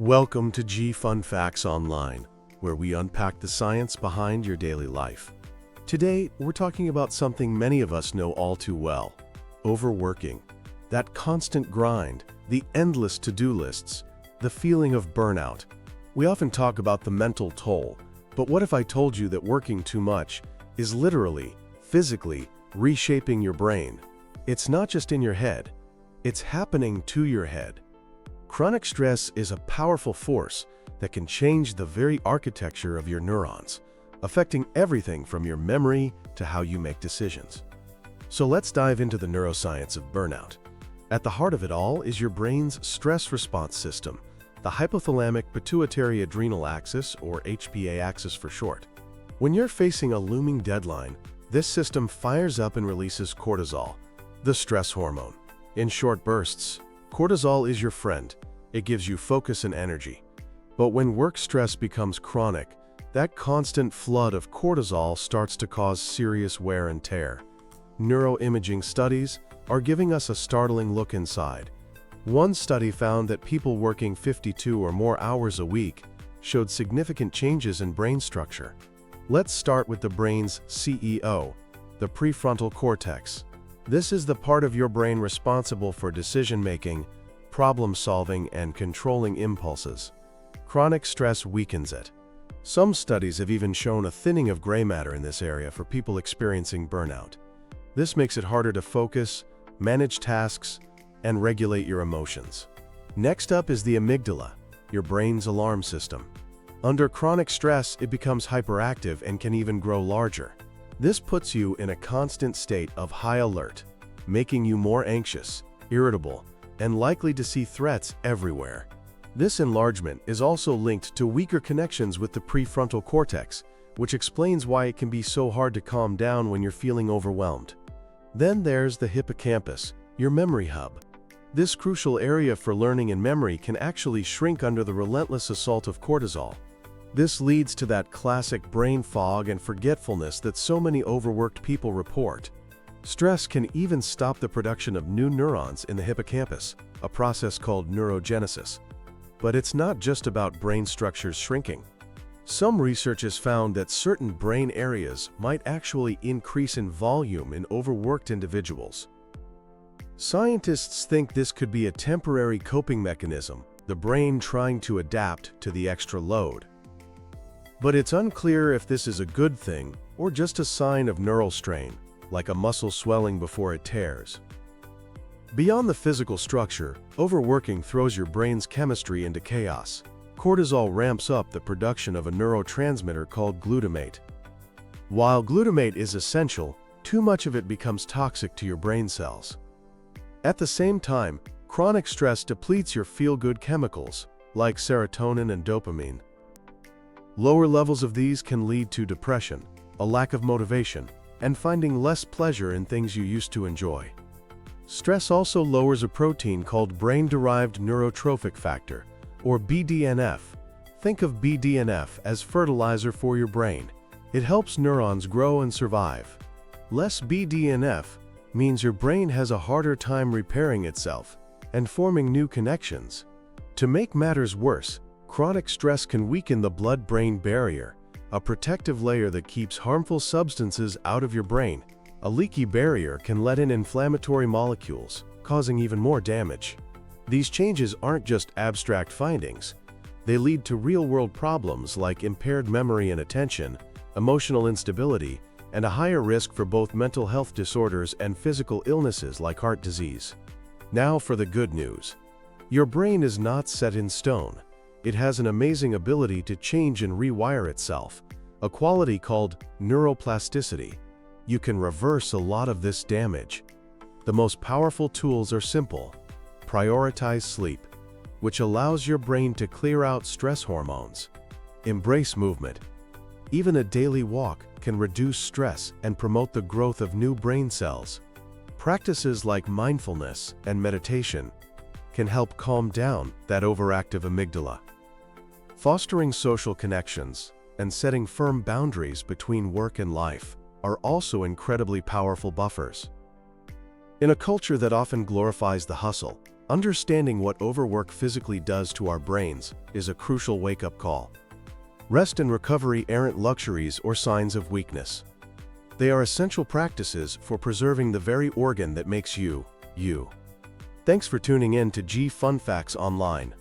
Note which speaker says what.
Speaker 1: Welcome to G Fun Facts Online, where we unpack the science behind your daily life. Today, we're talking about something many of us know all too well: overworking. That constant grind, the endless to-do lists, the feeling of burnout. We often talk about the mental toll, but what if I told you that working too much is literally, physically, reshaping your brain? It's not just in your head, it's happening to your head. Chronic stress is a powerful force that can change the very architecture of your neurons, affecting everything from your memory to how you make decisions. So let's dive into the neuroscience of burnout. At the heart of it all is your brain's stress response system, the hypothalamic pituitary adrenal axis, or HPA axis for short. When you're facing a looming deadline, this system fires up and releases cortisol, the stress hormone. In short bursts, cortisol is your friend. It gives you focus and energy. But when work stress becomes chronic, that constant flood of cortisol starts to cause serious wear and tear. Neuroimaging studies are giving us a startling look inside. One study found that people working 52 or more hours a week showed significant changes in brain structure. Let's start with the brain's CEO, the prefrontal cortex. This is the part of your brain responsible for decision-making, problem-solving, and controlling impulses. Chronic stress weakens it. Some studies have even shown a thinning of gray matter in this area for people experiencing burnout. This makes it harder to focus, manage tasks, and regulate your emotions. Next up is the amygdala, your brain's alarm system. Under chronic stress, it becomes hyperactive and can even grow larger. This puts you in a constant state of high alert, making you more anxious, irritable, and likely to see threats everywhere. This enlargement is also linked to weaker connections with the prefrontal cortex, which explains why it can be so hard to calm down when you're feeling overwhelmed. Then there's the hippocampus, your memory hub. This crucial area for learning and memory can actually shrink under the relentless assault of cortisol. This leads to that classic brain fog and forgetfulness that so many overworked people report. Stress can even stop the production of new neurons in the hippocampus, a process called neurogenesis. But it's not just about brain structures shrinking. Some research has found that certain brain areas might actually increase in volume in overworked individuals. Scientists think this could be a temporary coping mechanism, the brain trying to adapt to the extra load. But it's unclear if this is a good thing or just a sign of neural strain, like a muscle swelling before it tears. Beyond the physical structure, overworking throws your brain's chemistry into chaos. Cortisol ramps up the production of a neurotransmitter called glutamate. While glutamate is essential, too much of it becomes toxic to your brain cells. At the same time, chronic stress depletes your feel-good chemicals, like serotonin and dopamine. Lower levels of these can lead to depression, a lack of motivation, and finding less pleasure in things you used to enjoy. Stress also lowers a protein called brain-derived neurotrophic factor, or BDNF. Think of BDNF as fertilizer for your brain. It helps neurons grow and survive. Less BDNF means your brain has a harder time repairing itself and forming new connections. To make matters worse, chronic stress can weaken the blood-brain barrier, a protective layer that keeps harmful substances out of your brain. A leaky barrier can let in inflammatory molecules, causing even more damage. These changes aren't just abstract findings. They lead to real-world problems like impaired memory and attention, emotional instability, and a higher risk for both mental health disorders and physical illnesses like heart disease. Now for the good news. Your brain is not set in stone. It has an amazing ability to change and rewire itself, a quality called neuroplasticity. You can reverse a lot of this damage. The most powerful tools are simple. Prioritize sleep, which allows your brain to clear out stress hormones. Embrace movement. Even a daily walk can reduce stress and promote the growth of new brain cells. Practices like mindfulness and meditation can help calm down that overactive amygdala. Fostering social connections and setting firm boundaries between work and life are also incredibly powerful buffers. In a culture that often glorifies the hustle, Understanding what overwork physically does to our brains is a crucial wake-up call. Rest and recovery aren't luxuries or signs of weakness. They are essential practices for preserving the very organ that makes you, you. Thanks for tuning in to G Fun Facts Online.